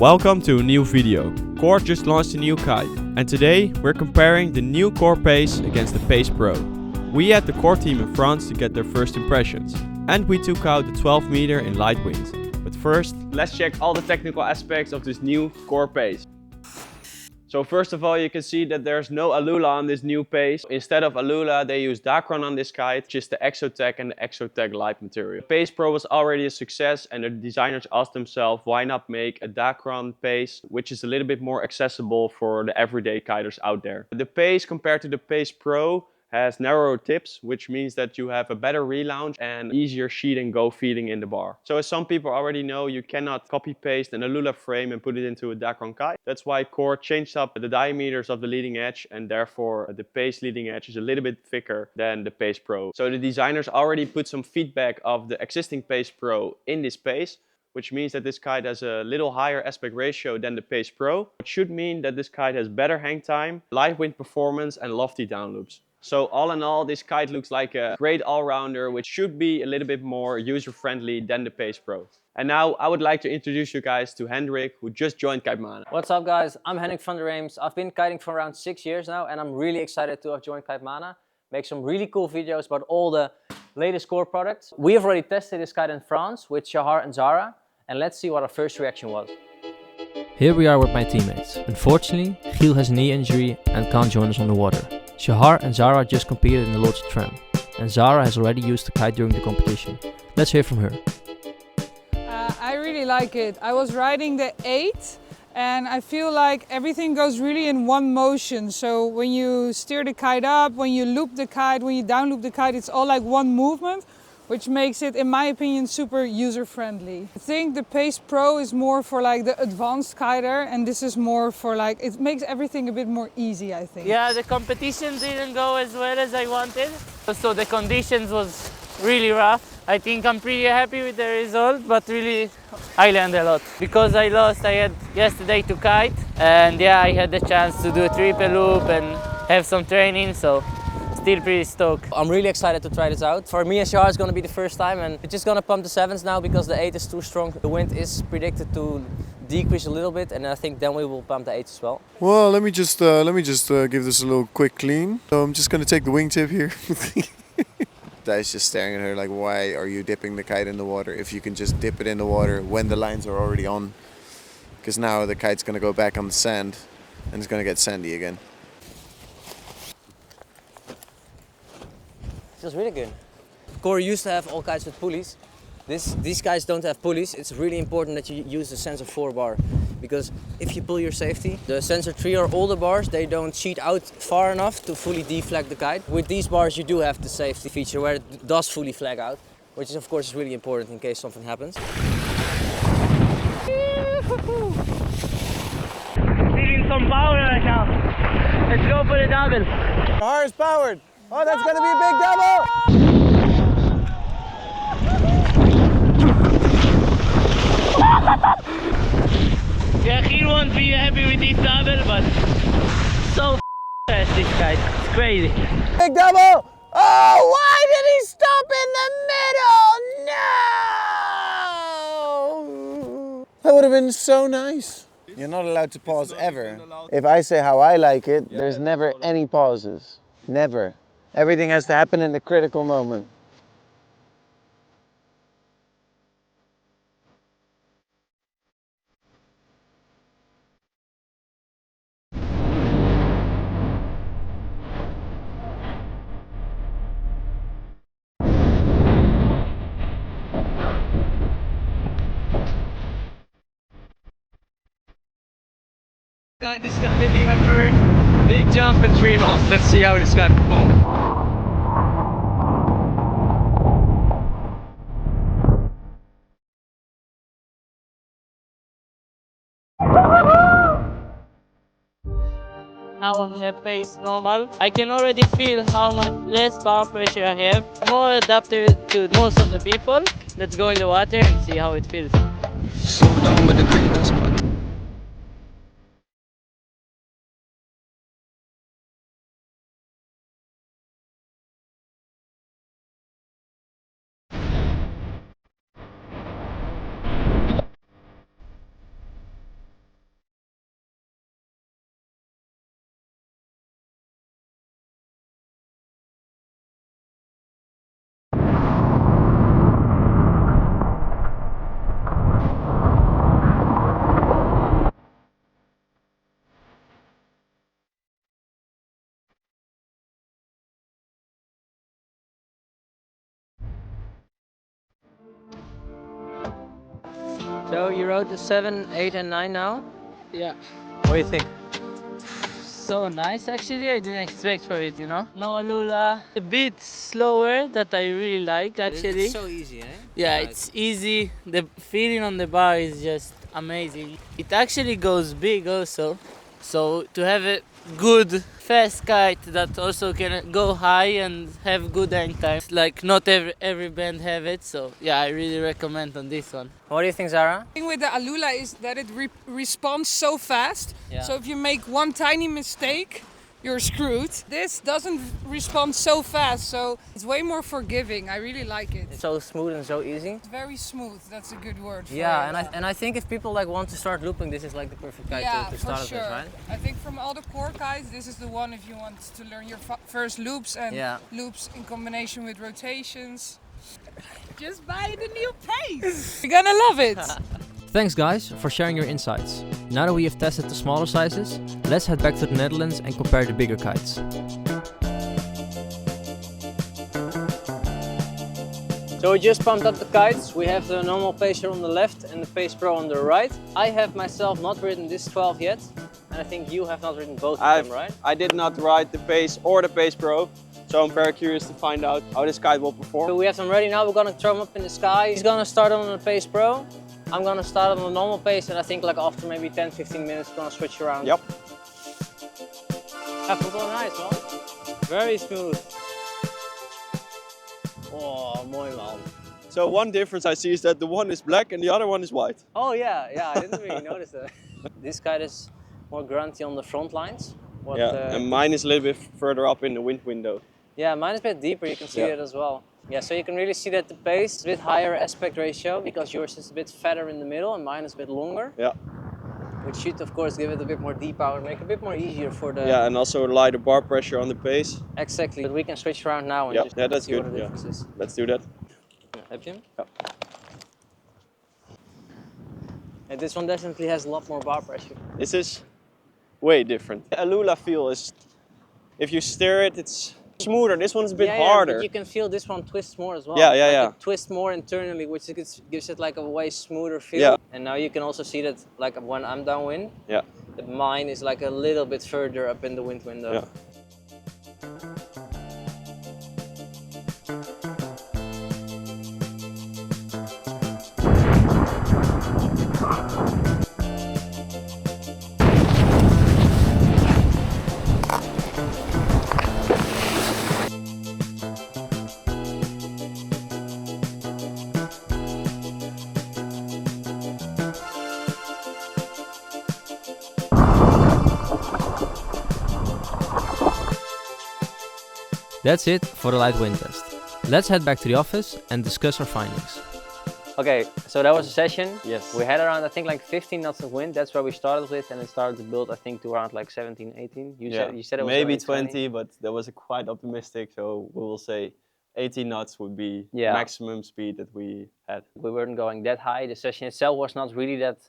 Welcome to a new video. Core just launched a new kite, and today we're comparing the new Core Pace against the Pace Pro. We had the Core team in France to get their first impressions, and we took out the 12 meter in light winds. But first, let's check all the technical aspects of this new Core Pace. So first of all, you can see that there's no Alula on this new Pace. Instead of Alula, they use Dacron on this kite, which is the Exotech and the Exotech light material. The Pace Pro was already a success, and the designers asked themselves, why not make a Dacron Pace, which is a little bit more accessible for the everyday kiters out there. The Pace compared to the Pace Pro has narrower tips, which means that you have a better relaunch and easier sheet and go feeding in the bar. So as some people already know, you cannot copy paste an Alula frame and put it into a Dacron kite. That's why Core changed up the diameters of the leading edge, and therefore the Pace leading edge is a little bit thicker than the Pace Pro. So the designers already put some feedback of the existing Pace Pro in this Pace, which means that this kite has a little higher aspect ratio than the Pace Pro. It should mean that this kite has better hang time, light wind performance and lofty down loops. So all in all, this kite looks like a great all-rounder, which should be a little bit more user-friendly than the Pace Pro. And now I would like to introduce you guys to Hendrik, who just joined Kitemana. What's up guys, I'm Hendrik van der Reems. I've been kiting for around 6 years now, and I'm really excited to have joined Kitemana. Make some really cool videos about all the latest Core products. We have already tested this kite in France with Shahar and Zara, and let's see what our first reaction was. Here we are with my teammates. Unfortunately, Giel has a knee injury and can't join us on the water. Shahar and Zara just competed in the Lord's Tram, and Zara has already used the kite during the competition. Let's hear from her. I really like it. I was riding the 8 and I feel like everything goes really in one motion. So when you steer the kite up, when you loop the kite, when you down loop the kite, it's all like one movement, which makes it, in my opinion, super user-friendly. I think the Pace Pro is more for like the advanced kiter, and this is more for like, it makes everything a bit more easy, I think. Yeah, the competition didn't go as well as I wanted. So the conditions was really rough. I think I'm pretty happy with the result, but really I learned a lot. Because I lost, I had yesterday to kite, and yeah, I had the chance to do a triple loop and have some training, so still pretty stoked. I'm really excited to try this out. For me and Shahar, it's going to be the first time, and we're just going to pump the 7s now because the 8 is too strong. The wind is predicted to decrease a little bit, and I think then we will pump the 8 as well. Well, let me just give this a little quick clean. So I'm just going to take the wingtip here. Di's just staring at her like, why are you dipping the kite in the water if you can just dip it in the water when the lines are already on? Because now the kite's going to go back on the sand and it's going to get sandy again. Feels really good. Core used to have all kites with pulleys. These guys don't have pulleys. It's really important that you use the sensor 4 bar, because if you pull your safety, the sensor 3 or older bars, they don't cheat out far enough to fully deflag the kite. With these bars you do have the safety feature where it does fully flag out, which is of course really important in case something happens. Feeling some power right now. Let's go for the double. Shahar is powered. Oh, that's going to be a big double! Yeah, he won't be happy with this double, but so fast this guy. It's crazy. Big double! Oh, why did he stop in the middle? No! That would have been so nice. You're not allowed to pause ever. If I say how I like it, there's never any pauses. Never. Everything has to happen in the critical moment. This is going to be my first big jump in 3 months. Let's see how this guy performs. Now on the pace normal, I can already feel how much less power pressure I have. More adapted to most of the people. Let's go in the water and see how it feels. Slow down with the quickness, but So you rode the 7, 8 and 9 now? Yeah. What do you think? So nice actually, I didn't expect for it, you know. No Alula, a bit slower that I really like actually. It's so easy, eh? Yeah, it's easy. The feeling on the bar is just amazing. It actually goes big also. So to have a good fast kite that also can go high and have good hang time. Like not every band have it. So yeah, I really recommend on this one. What do you think, Zara? The thing with the Alula is that it responds so fast. Yeah. So if you make one tiny mistake, you're screwed. This doesn't respond so fast, so it's way more forgiving. I really like it. It's so smooth and so easy. It's very smooth. That's a good word for Yeah, it. and I think if people like want to start looping, this is like the perfect kite to for start sure. with, right? I think from all the core kites, this is the one if you want to learn your first loops and loops in combination with rotations. Just buy the new pace. You're gonna love it. Thanks guys for sharing your insights. Now that we have tested the smaller sizes, let's head back to the Netherlands and compare the bigger kites. So we just pumped up the kites. We have the normal pacer on the left and the Pace Pro on the right. I have myself not ridden this 12 yet, and I think you have not ridden both of them, right? I did not ride the Pace or the Pace Pro, so I'm very curious to find out how this kite will perform. So we have them ready now. We're gonna throw them up in the sky. He's gonna start on the Pace Pro. I'm gonna start on the normal pace, and I think like after maybe 10-15 minutes, we're gonna switch around. Yep. That feels nice, man. Very smooth. Oh, mooi man. So one difference I see is that the one is black and the other one is white. Oh yeah, I didn't really notice that. This kite is more grunty on the front lines. And mine is a little bit further up in the wind window. Yeah, mine is a bit deeper, you can see it as well. Yeah, so you can really see that the pace is a bit higher aspect ratio because yours is a bit fatter in the middle and mine is a bit longer. Yeah. Which should of course give it a bit more deep power, make it a bit more easier for the... Yeah, and also lighter bar pressure on the pace. Exactly, but we can switch around now and just that's see good. what the difference is. Let's do that. Heb je hem? Yeah. Yeah, this one definitely has a lot more bar pressure. This is way different. The Alula feel is, if you steer it, it's smoother. This one's a bit harder. But you can feel this one twists more as well. Yeah. It twists more internally, which gives it like a way smoother feel. Yeah. And now you can also see that like when I'm downwind, Yeah. that mine is like a little bit further up in the wind window. Yeah. That's it for the light wind test. Let's head back to the office and discuss our findings. Okay, so that was a session. Yes. We had around, I think, like 15 knots of wind. That's where we started with, and it started to build, I think, to around like 17, 18. You said it was maybe already 20, but that was quite optimistic. So we will say 18 knots would be maximum speed that we had. We weren't going that high. The session itself was not really that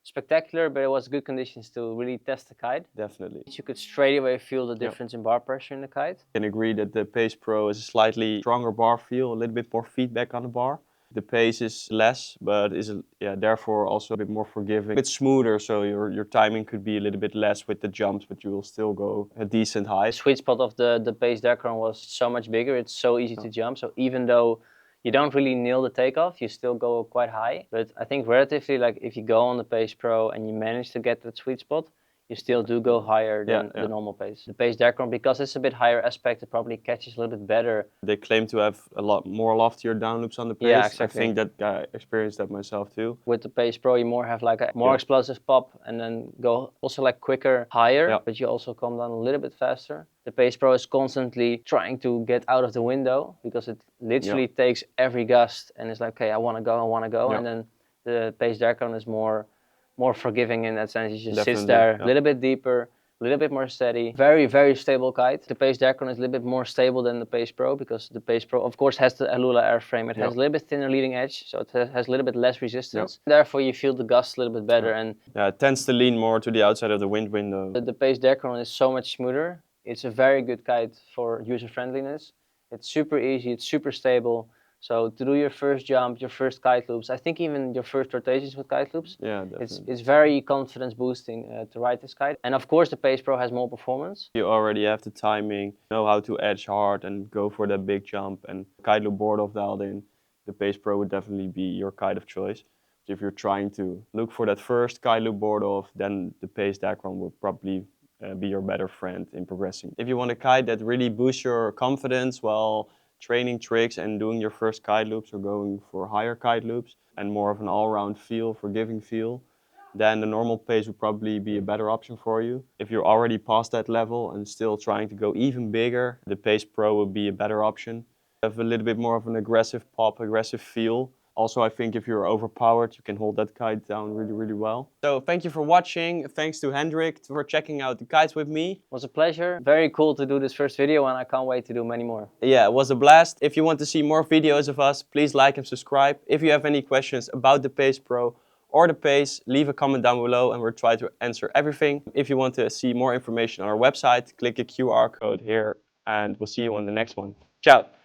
spectacular, but it was good conditions to really test the kite. Definitely. You could straight away feel the difference in bar pressure in the kite. I can agree that the Pace Pro is a slightly stronger bar feel, a little bit more feedback on the bar. The pace is less, but is therefore also a bit more forgiving. A bit smoother, so your timing could be a little bit less with the jumps, but you will still go a decent height. The sweet spot of the Pace Dacron was so much bigger, it's so easy to jump. So even though you don't really nail the takeoff, you still go quite high. But I think relatively, like if you go on the Pace Pro and you manage to get that sweet spot, you still do go higher than the normal pace. The Pace Dacron, because it's a bit higher aspect, it probably catches a little bit better. They claim to have a lot more loftier down loops on the pace. Yeah, exactly. I think that I experienced that myself too. With the Pace Pro, you more have like a more explosive pop and then go also like quicker, higher, but you also come down a little bit faster. The Pace Pro is constantly trying to get out of the window because it literally takes every gust and it's like, okay, I want to go. And then the Pace Dacron is more forgiving in that sense. You just sits there a little bit deeper, a little bit more steady. Very, very stable kite. The Pace Dacron is a little bit more stable than the Pace Pro because the Pace Pro, of course, has the Alula airframe. It has a little bit thinner leading edge, so it has a little bit less resistance. Therefore, you feel the gust a little bit better. And it tends to lean more to the outside of the wind window. The Pace Dacron is so much smoother. It's a very good kite for user friendliness. It's super easy, it's super stable. So to do your first jump, your first kite loops, I think even your first rotations with kite loops, Yeah, definitely. it's very confidence boosting to ride this kite. And of course the Pace Pro has more performance. You already have the timing, know how to edge hard and go for that big jump, and kite loop board off dialed in, the Pace Pro would definitely be your kite of choice. So if you're trying to look for that first kite loop board off, then the Pace Dacron will probably be your better friend in progressing. If you want a kite that really boosts your confidence while training tricks and doing your first kite loops or going for higher kite loops and more of an all-round feel, forgiving feel, then the normal pace would probably be a better option for you. If you're already past that level and still trying to go even bigger, the Pace Pro would be a better option. Have a little bit more of an aggressive pop, aggressive feel. Also, I think if you're overpowered, you can hold that kite down really, really well. So thank you for watching. Thanks to Hendrik for checking out the kites with me. It was a pleasure. Very cool to do this first video and I can't wait to do many more. Yeah, it was a blast. If you want to see more videos of us, please like and subscribe. If you have any questions about the Pace Pro or the Pace, leave a comment down below and we'll try to answer everything. If you want to see more information on our website, click the QR code here and we'll see you on the next one. Ciao!